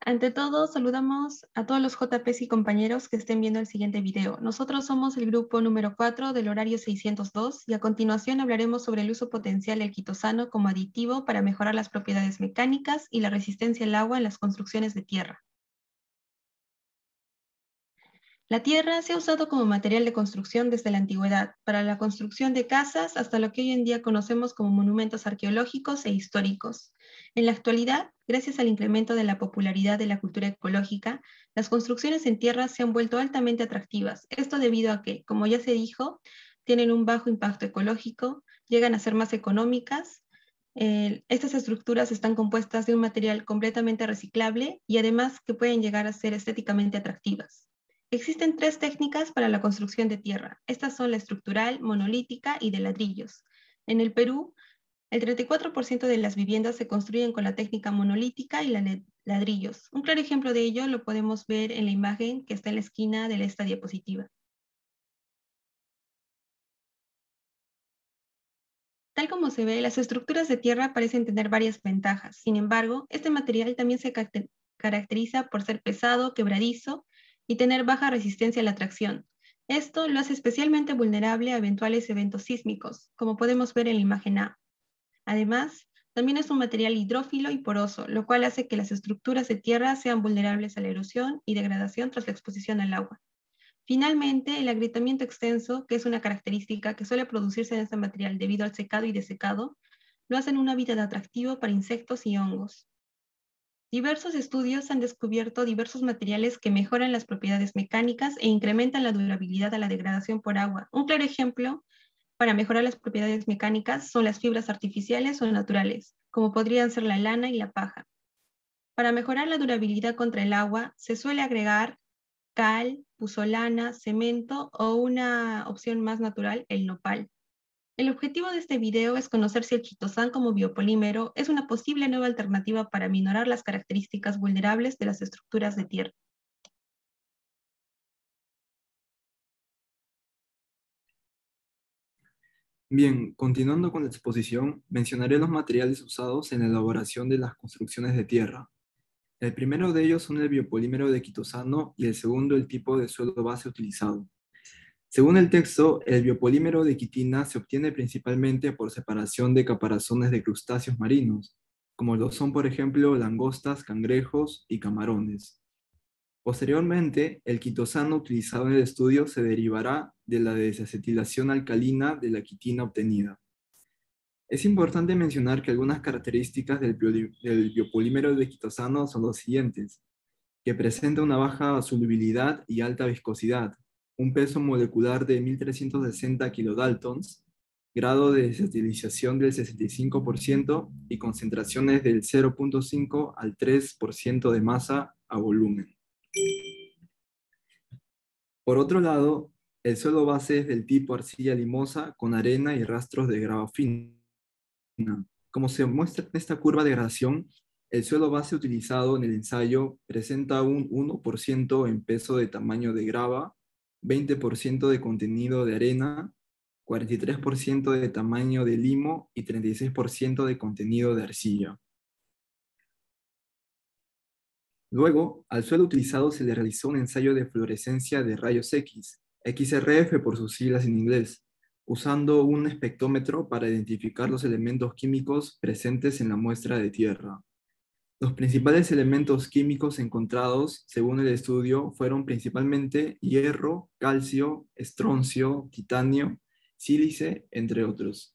Ante todo, saludamos a todos los JPs y compañeros que estén viendo el siguiente video. Nosotros somos el grupo número 4 del horario 602 y a continuación hablaremos sobre el uso potencial del quitosano como aditivo para mejorar las propiedades mecánicas y la resistencia al agua en las construcciones de tierra. La tierra se ha usado como material de construcción desde la antigüedad, para la construcción de casas hasta lo que hoy en día conocemos como monumentos arqueológicos e históricos. En la actualidad, gracias al incremento de la popularidad de la cultura ecológica, las construcciones en tierra se han vuelto altamente atractivas. Esto debido a que, como ya se dijo, tienen un bajo impacto ecológico, llegan a ser más económicas. Estas estructuras están compuestas de un material completamente reciclable y además que pueden llegar a ser estéticamente atractivas. Existen tres técnicas para la construcción de tierra. Estas son la estructural, monolítica y de ladrillos. En el Perú, el 34% de las viviendas se construyen con la técnica monolítica y la ladrillos. Un claro ejemplo de ello lo podemos ver en la imagen que está en la esquina de esta diapositiva. Tal como se ve, las estructuras de tierra parecen tener varias ventajas. Sin embargo, este material también se caracteriza por ser pesado, quebradizo y tener baja resistencia a la tracción. Esto lo hace especialmente vulnerable a eventuales eventos sísmicos, como podemos ver en la imagen A. Además, también es un material hidrófilo y poroso, lo cual hace que las estructuras de tierra sean vulnerables a la erosión y degradación tras la exposición al agua. Finalmente, el agrietamiento extenso, que es una característica que suele producirse en este material debido al secado y desecado, lo hacen un hábitat atractivo para insectos y hongos. Diversos estudios han descubierto diversos materiales que mejoran las propiedades mecánicas e incrementan la durabilidad a la degradación por agua. Un claro ejemplo para mejorar las propiedades mecánicas son las fibras artificiales o naturales, como podrían ser la lana y la paja. Para mejorar la durabilidad contra el agua, se suele agregar cal, puzolana, cemento o una opción más natural, el nopal. El objetivo de este video es conocer si el chitosan como biopolímero es una posible nueva alternativa para minorar las características vulnerables de las estructuras de tierra. Bien, continuando con la exposición, mencionaré los materiales usados en la elaboración de las construcciones de tierra. El primero de ellos son el biopolímero de quitosano y el segundo el tipo de suelo base utilizado. Según el texto, el biopolímero de quitina se obtiene principalmente por separación de caparazones de crustáceos marinos, como lo son por ejemplo langostas, cangrejos y camarones. Posteriormente, el quitosano utilizado en el estudio se derivará de la desacetilación alcalina de la quitina obtenida. Es importante mencionar que algunas características del biopolímero de quitosano son los siguientes, que presenta una baja solubilidad y alta viscosidad, un peso molecular de 1360 kilodaltons, grado de desestilización del 65% y concentraciones del 0,5 al 3% de masa a volumen. Por otro lado, el suelo base es del tipo arcilla limosa con arena y rastros de grava fina. Como se muestra en esta curva de gradación, el suelo base utilizado en el ensayo presenta un 1% en peso de tamaño de grava, 20% de contenido de arena, 43% de tamaño de limo y 36% de contenido de arcilla. Luego, al suelo utilizado se le realizó un ensayo de fluorescencia de rayos X, XRF por sus siglas en inglés, usando un espectrómetro para identificar los elementos químicos presentes en la muestra de tierra. Los principales elementos químicos encontrados, según el estudio, fueron principalmente hierro, calcio, estroncio, titanio, sílice, entre otros.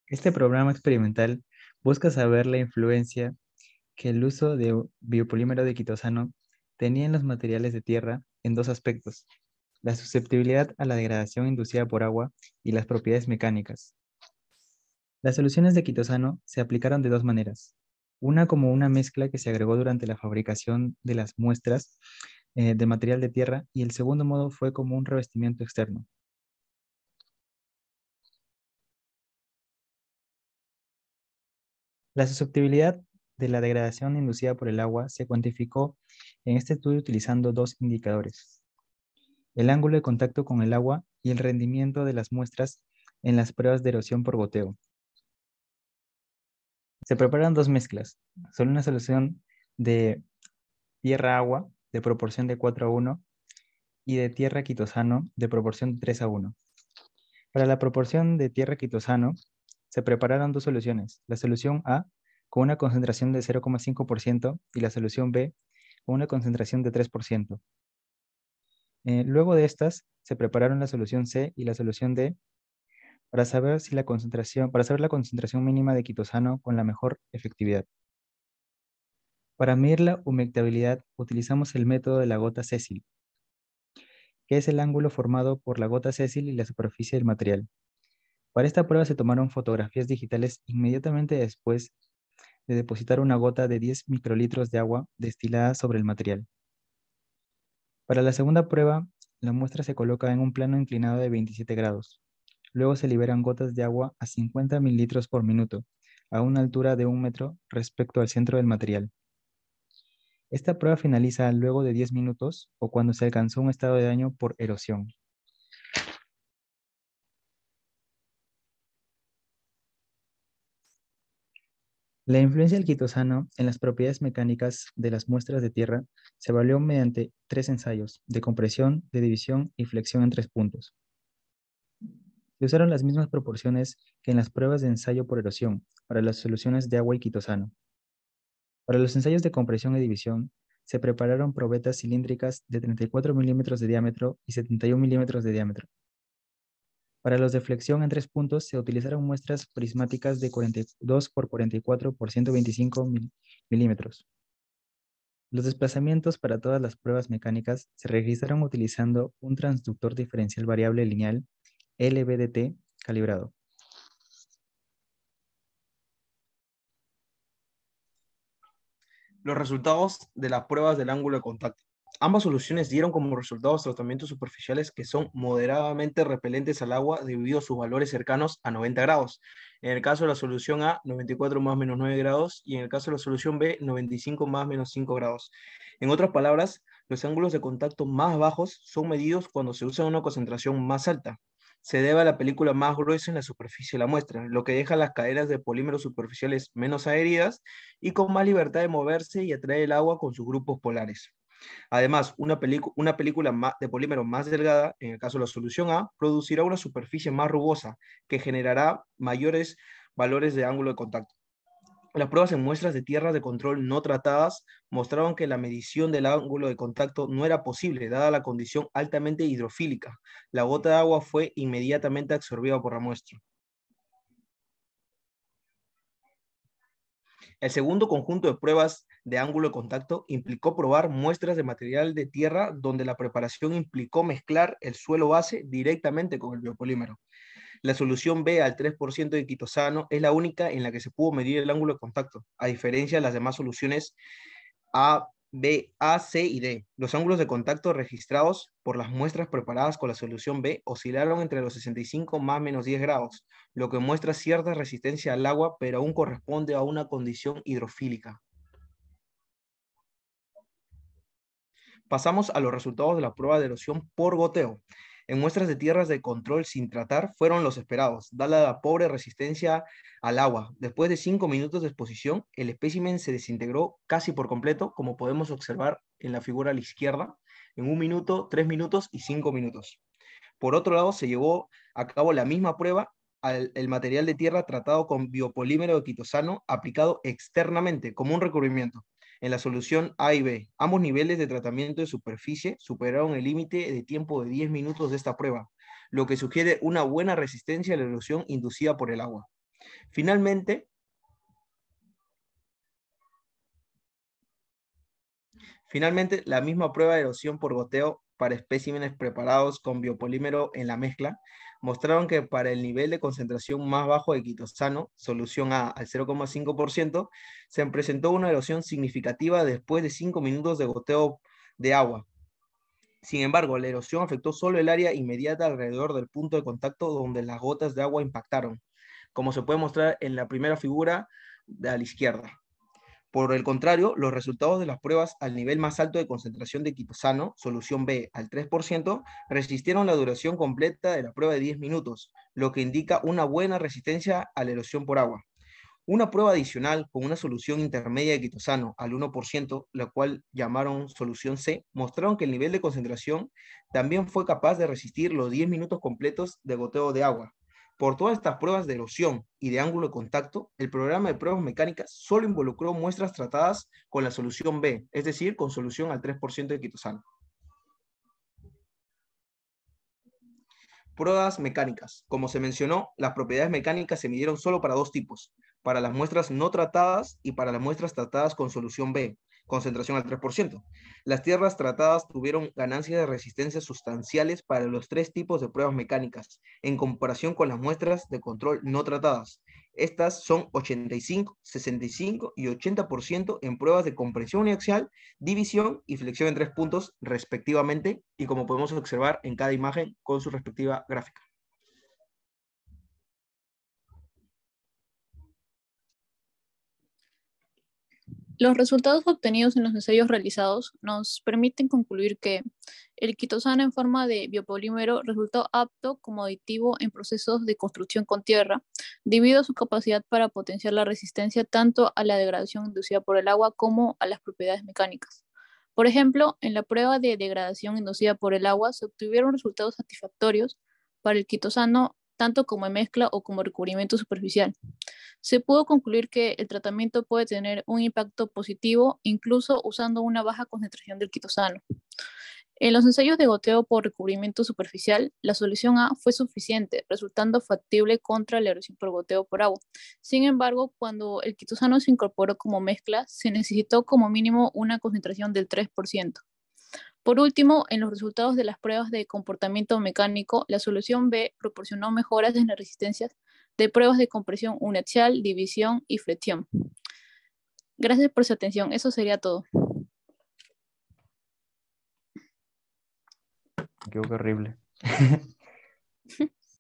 Este programa experimental busca saber la influencia que el uso de biopolímero de quitosano tenía en los materiales de tierra en dos aspectos: la susceptibilidad a la degradación inducida por agua y las propiedades mecánicas. Las soluciones de quitosano se aplicaron de dos maneras. Una como una mezcla que se agregó durante la fabricación de las muestras de material de tierra, y el segundo modo fue como un revestimiento externo. La susceptibilidad de la degradación inducida por el agua se cuantificó en este estudio utilizando dos indicadores: el ángulo de contacto con el agua y el rendimiento de las muestras en las pruebas de erosión por goteo. Se preparan dos mezclas. Solo una solución de tierra-agua de proporción de 4:1 y de tierra quitosano de proporción de 3:1. Para la proporción de tierra quitosano, se prepararon dos soluciones. La solución A con una concentración de 0,5% y la solución B con una concentración de 3%. Luego de estas, se prepararon la solución C y la solución D para saber la concentración mínima de quitosano con la mejor efectividad. Para medir la humectabilidad, utilizamos el método de la gota Cecil, que es el ángulo formado por la gota Cecil y la superficie del material. Para esta prueba se tomaron fotografías digitales inmediatamente después de depositar una gota de 10 microlitros de agua destilada sobre el material. Para la segunda prueba, la muestra se coloca en un plano inclinado de 27 grados. Luego se liberan gotas de agua a 50 mililitros por minuto, a una altura de 1 metro respecto al centro del material. Esta prueba finaliza luego de 10 minutos o cuando se alcanzó un estado de daño por erosión. La influencia del quitosano en las propiedades mecánicas de las muestras de tierra se evaluó mediante 3 ensayos de compresión, de división y flexión en 3 puntos. Se usaron las mismas proporciones que en las pruebas de ensayo por erosión para las soluciones de agua y quitosano. Para los ensayos de compresión y división, se prepararon probetas cilíndricas de 34 milímetros de diámetro y 71 milímetros de diámetro. Para los de flexión en 3 puntos se utilizaron muestras prismáticas de 42 por 44 por 125 milímetros. Los desplazamientos para todas las pruebas mecánicas se registraron utilizando un transductor diferencial variable lineal LVDT calibrado. Los resultados de las pruebas del ángulo de contacto. Ambas soluciones dieron como resultados tratamientos superficiales que son moderadamente repelentes al agua debido a sus valores cercanos a 90 grados. En el caso de la solución A, 94 más menos 9 grados, y en el caso de la solución B, 95 más menos 5 grados. En otras palabras, los ángulos de contacto más bajos son medidos cuando se usa una concentración más alta. Se debe a la película más gruesa en la superficie de la muestra, lo que deja las cadenas de polímeros superficiales menos adheridas y con más libertad de moverse y atraer el agua con sus grupos polares. Además, una película de polímero más delgada, en el caso de la solución A, producirá una superficie más rugosa que generará mayores valores de ángulo de contacto. Las pruebas en muestras de tierras de control no tratadas mostraron que la medición del ángulo de contacto no era posible, dada la condición altamente hidrofílica. La gota de agua fue inmediatamente absorbida por la muestra. El segundo conjunto de pruebas de ángulo de contacto implicó probar muestras de material de tierra donde la preparación implicó mezclar el suelo base directamente con el biopolímero. La solución B al 3% de quitosano es la única en la que se pudo medir el ángulo de contacto, a diferencia de las demás soluciones A, B, A, C y D. Los ángulos de contacto registrados por las muestras preparadas con la solución B oscilaron entre los 65 más menos 10 grados, lo que muestra cierta resistencia al agua, pero aún corresponde a una condición hidrofílica. Pasamos a los resultados de la prueba de erosión por goteo. En muestras de tierras de control sin tratar fueron los esperados, dada la pobre resistencia al agua. Después de 5 minutos de exposición, el espécimen se desintegró casi por completo, como podemos observar en la figura a la izquierda, en 1 minuto, 3 minutos y 5 minutos. Por otro lado, se llevó a cabo la misma prueba al material de tierra tratado con biopolímero de quitosano aplicado externamente como un recubrimiento. En la solución A y B, ambos niveles de tratamiento de superficie superaron el límite de tiempo de 10 minutos de esta prueba, lo que sugiere una buena resistencia a la erosión inducida por el agua. Finalmente, la misma prueba de erosión por goteo para especímenes preparados con biopolímero en la mezcla mostraron que para el nivel de concentración más bajo de quitosano, solución A al 0,5%, se presentó una erosión significativa después de 5 minutos de goteo de agua. Sin embargo, la erosión afectó solo el área inmediata alrededor del punto de contacto donde las gotas de agua impactaron, como se puede mostrar en la primera figura de a la izquierda. Por el contrario, los resultados de las pruebas al nivel más alto de concentración de quitosano, solución B al 3%, resistieron la duración completa de la prueba de 10 minutos, lo que indica una buena resistencia a la erosión por agua. Una prueba adicional con una solución intermedia de quitosano al 1%, la cual llamaron solución C, mostraron que el nivel de concentración también fue capaz de resistir los 10 minutos completos de goteo de agua. Por todas estas pruebas de erosión y de ángulo de contacto, el programa de pruebas mecánicas solo involucró muestras tratadas con la solución B, es decir, con solución al 3% de quitosano. Pruebas mecánicas. Como se mencionó, las propiedades mecánicas se midieron solo para dos tipos, para las muestras no tratadas y para las muestras tratadas con solución B, concentración al 3%. Las tierras tratadas tuvieron ganancias de resistencia sustanciales para los tres tipos de pruebas mecánicas, en comparación con las muestras de control no tratadas. Estas son 85, 65 y 80% en pruebas de compresión uniaxial, división y flexión en 3 puntos, respectivamente, y como podemos observar en cada imagen con su respectiva gráfica. Los resultados obtenidos en los ensayos realizados nos permiten concluir que el quitosano en forma de biopolímero resultó apto como aditivo en procesos de construcción con tierra, debido a su capacidad para potenciar la resistencia tanto a la degradación inducida por el agua como a las propiedades mecánicas. Por ejemplo, en la prueba de degradación inducida por el agua se obtuvieron resultados satisfactorios para el quitosano tanto como en mezcla o como recubrimiento superficial. Se pudo concluir que el tratamiento puede tener un impacto positivo incluso usando una baja concentración del quitosano. En los ensayos de goteo por recubrimiento superficial, la solución A fue suficiente, resultando factible contra la erosión por goteo por agua. Sin embargo, cuando el quitosano se incorporó como mezcla, se necesitó como mínimo una concentración del 3%. Por último, en los resultados de las pruebas de comportamiento mecánico, la solución B proporcionó mejoras en las resistencias de pruebas de compresión uniaxial, división y flexión. Gracias por su atención. Eso sería todo. Qué horrible.